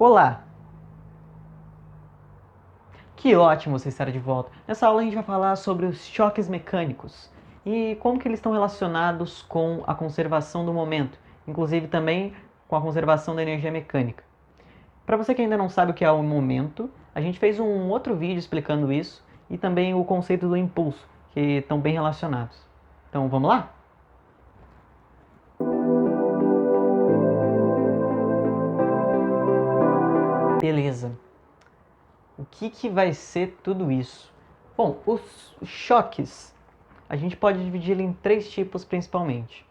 Olá! Que ótimo você estar de volta. Nessa aula a gente vai falar sobre os choques mecânicos e como que eles estão relacionados com a conservação do momento, inclusive também com a conservação da energia mecânica. Para você que ainda não sabe o que é o momento, a gente fez um outro vídeo explicando isso e também o conceito do impulso, que estão bem relacionados. Então vamos lá? Beleza. O que vai ser tudo isso? Bom, os choques, a gente pode dividir em três tipos principalmente.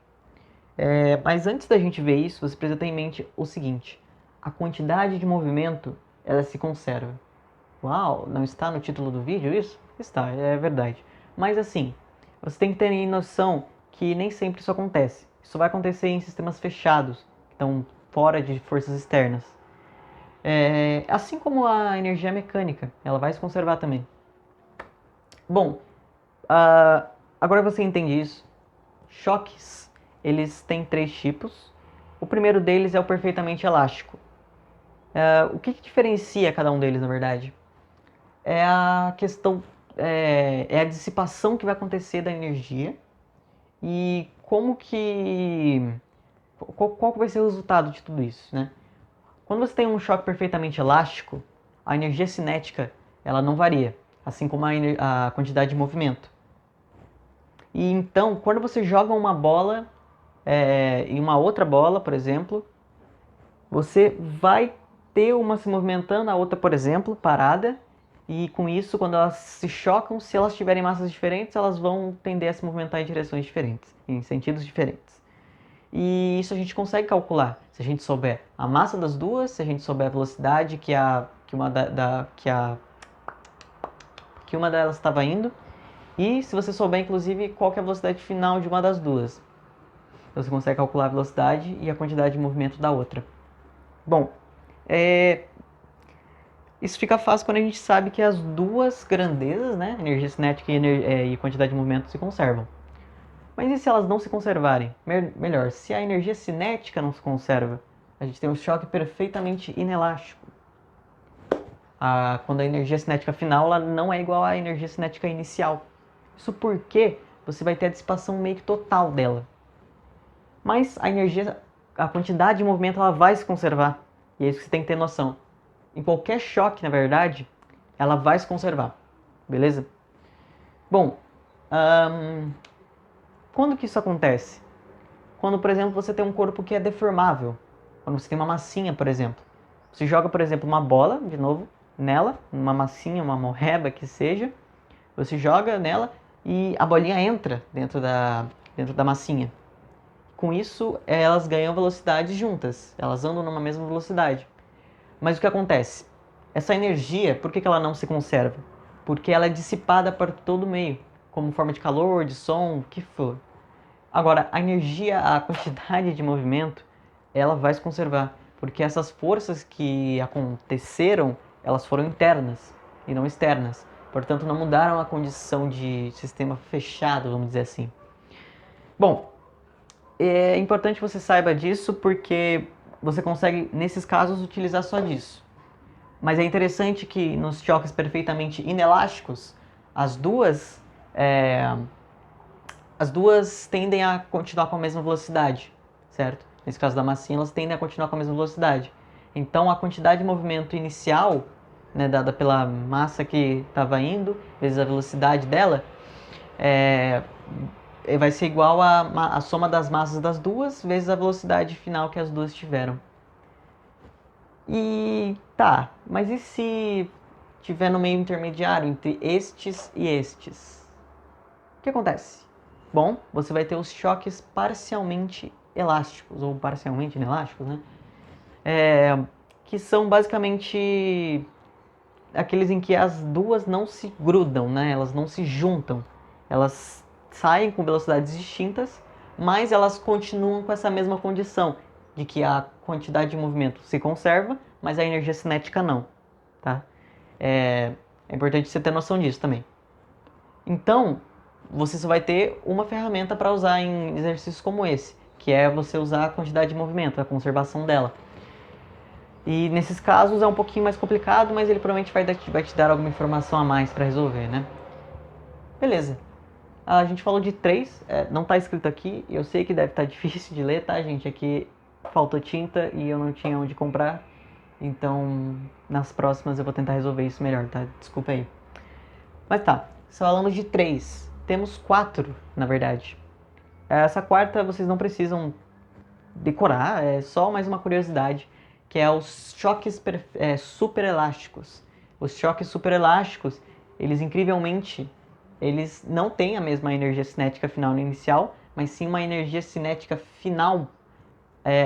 Mas antes da gente ver isso, você precisa ter em mente o seguinte: a quantidade de movimento ela se conserva. Uau, não está no título do vídeo isso? Está, é verdade. Mas assim, você tem que ter noção que nem sempre isso acontece. Isso vai acontecer em sistemas fechados, que estão fora de forças externas. Assim como a energia mecânica, ela vai se conservar também. Bom, agora você entende isso. Choques, eles têm três tipos. O primeiro deles é o perfeitamente elástico. O que diferencia cada um deles, na verdade? É a questão, é a dissipação que vai acontecer da energia e como que, qual vai ser o resultado de tudo isso, né? Quando você tem um choque perfeitamente elástico, a energia cinética ela não varia, assim como a quantidade de movimento. E então, quando você joga uma bola em uma outra bola, por exemplo, você vai ter uma se movimentando, a outra, por exemplo, parada, e com isso, quando elas se chocam, se elas tiverem massas diferentes, elas vão tender a se movimentar em direções diferentes, em sentidos diferentes. E isso a gente consegue calcular, se a gente souber a massa das duas, se a gente souber a velocidade que uma delas estava indo, e se você souber, inclusive, qual que é a velocidade final de uma das duas. Você consegue calcular a velocidade e a quantidade de movimento da outra. Bom, isso fica fácil quando a gente sabe que as duas grandezas, né, energia cinética e quantidade de movimento, se conservam. Mas e se elas não se conservarem? Melhor, se a energia cinética não se conserva, a gente tem um choque perfeitamente inelástico. Quando a energia cinética final ela não é igual à energia cinética inicial. Isso porque você vai ter a dissipação meio que total dela. Mas a quantidade de movimento ela vai se conservar. E é isso que você tem que ter noção. Em qualquer choque, na verdade, ela vai se conservar. Beleza? Bom, quando que isso acontece? Quando, por exemplo, você tem um corpo que é deformável. Quando você tem uma massinha, por exemplo. Você joga, por exemplo, uma bola, de novo, nela, uma massinha, uma morreba que seja. Você joga nela e a bolinha entra dentro da massinha. Com isso, elas ganham velocidade juntas. Elas andam numa mesma velocidade. Mas o que acontece? Essa energia, por que ela não se conserva? Porque ela é dissipada para todo o meio, como forma de calor, de som, o que for. Agora, a energia, a quantidade de movimento, ela vai se conservar, porque essas forças que aconteceram, elas foram internas e não externas. Portanto, não mudaram a condição de sistema fechado, vamos dizer assim. Bom, é importante que você saiba disso porque você consegue, nesses casos, utilizar só disso. Mas é interessante que nos choques perfeitamente inelásticos, as duas, é, as duas tendem a continuar com a mesma velocidade, certo? Nesse caso da massinha, elas tendem a continuar com a mesma velocidade. Então, a quantidade de movimento inicial, né, dada pela massa que estava indo, vezes a velocidade dela, vai ser igual a soma das massas das duas, vezes a velocidade final que as duas tiveram. E tá, mas e se tiver no meio intermediário entre estes e estes? O que acontece? Bom, você vai ter os choques parcialmente elásticos, ou parcialmente inelásticos, né? Que são basicamente aqueles em que as duas não se grudam, né? Elas não se juntam. Elas saem com velocidades distintas, mas elas continuam com essa mesma condição de que a quantidade de movimento se conserva, mas a energia cinética não, tá? É importante você ter noção disso também. Então, você só vai ter uma ferramenta para usar em exercícios como esse, que é você usar a quantidade de movimento, a conservação dela. E nesses casos é um pouquinho mais complicado, mas ele provavelmente vai te dar alguma informação a mais para resolver, né? Beleza. A gente falou de três, não tá escrito aqui, eu sei que deve estar difícil de ler, tá, gente? Aqui faltou tinta e eu não tinha onde comprar, então nas próximas eu vou tentar resolver isso melhor, tá? Desculpa aí. Mas tá, falamos de três, temos quatro, na verdade. Essa quarta vocês não precisam decorar, é só mais uma curiosidade, que é os choques superelásticos. Os choques superelásticos, eles incrivelmente, eles não têm a mesma energia cinética final inicial, mas sim uma energia cinética final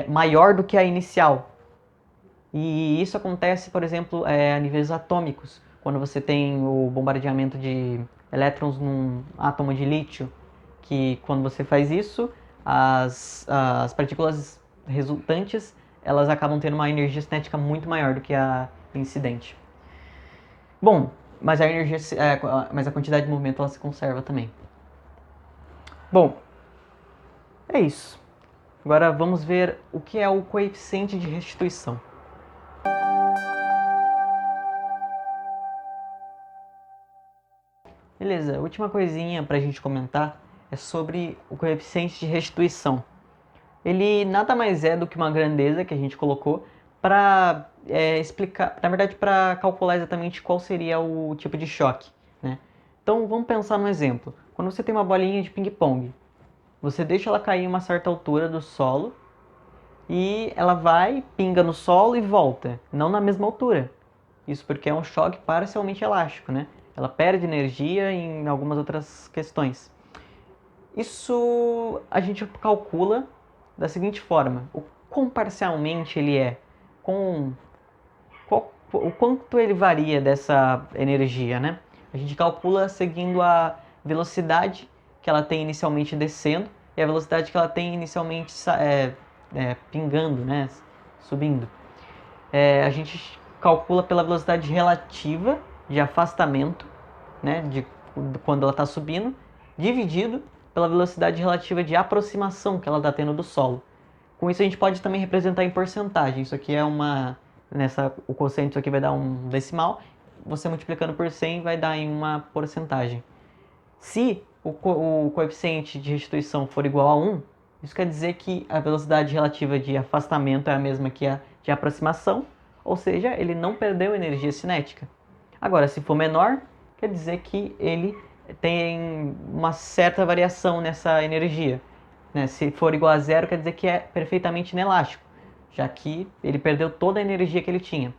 maior do que a inicial. E isso acontece, por exemplo, a níveis atômicos, quando você tem o bombardeamento de elétrons num átomo de lítio, que quando você faz isso, as partículas resultantes elas acabam tendo uma energia cinética muito maior do que a incidente. Bom, mas mas a quantidade de movimento ela se conserva também. Bom, é isso. Agora vamos ver o que é o coeficiente de restituição. Beleza, última coisinha para a gente comentar é sobre o coeficiente de restituição. Ele nada mais é do que uma grandeza que a gente colocou para explicar, na verdade, para calcular exatamente qual seria o tipo de choque, né? Então vamos pensar num exemplo. Quando você tem uma bolinha de ping-pong, você deixa ela cair em uma certa altura do solo e ela vai, pinga no solo e volta, não na mesma altura. Isso porque é um choque parcialmente elástico, né? Ela perde energia em algumas outras questões. Isso a gente calcula da seguinte forma: o quão parcialmente ele é, o quanto ele varia dessa energia, né? A gente calcula seguindo a velocidade que ela tem inicialmente descendo e a velocidade que ela tem inicialmente pingando, né? Subindo. A gente calcula pela velocidade relativa de afastamento, né? De quando ela está subindo, dividido pela velocidade relativa de aproximação que ela está tendo do solo. Com isso a gente pode também representar em porcentagem. Isso aqui é o quociente isso aqui vai dar um decimal. Você multiplicando por 100 vai dar em uma porcentagem. Se o coeficiente de restituição for igual a 1, isso quer dizer que a velocidade relativa de afastamento é a mesma que a de aproximação, ou seja, ele não perdeu energia cinética. Agora, se for menor, quer dizer que ele tem uma certa variação nessa energia. Né? Se for igual a zero, quer dizer que é perfeitamente inelástico, já que ele perdeu toda a energia que ele tinha.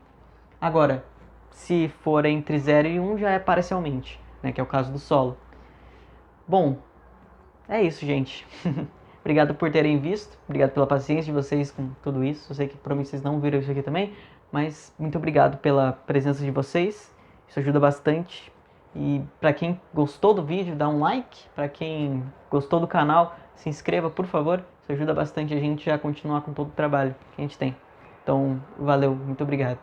Agora, se for entre 0 e 1, já é parcialmente, né? Que é o caso do solo. Bom, é isso, gente. Obrigado por terem visto, obrigado pela paciência de vocês com tudo isso. Eu sei que provavelmente vocês não viram isso aqui também, mas muito obrigado pela presença de vocês. Isso ajuda bastante. E para quem gostou do vídeo, dá um like. Para quem gostou do canal, se inscreva, por favor. Isso ajuda bastante a gente a continuar com todo o trabalho que a gente tem. Então, valeu, muito obrigado.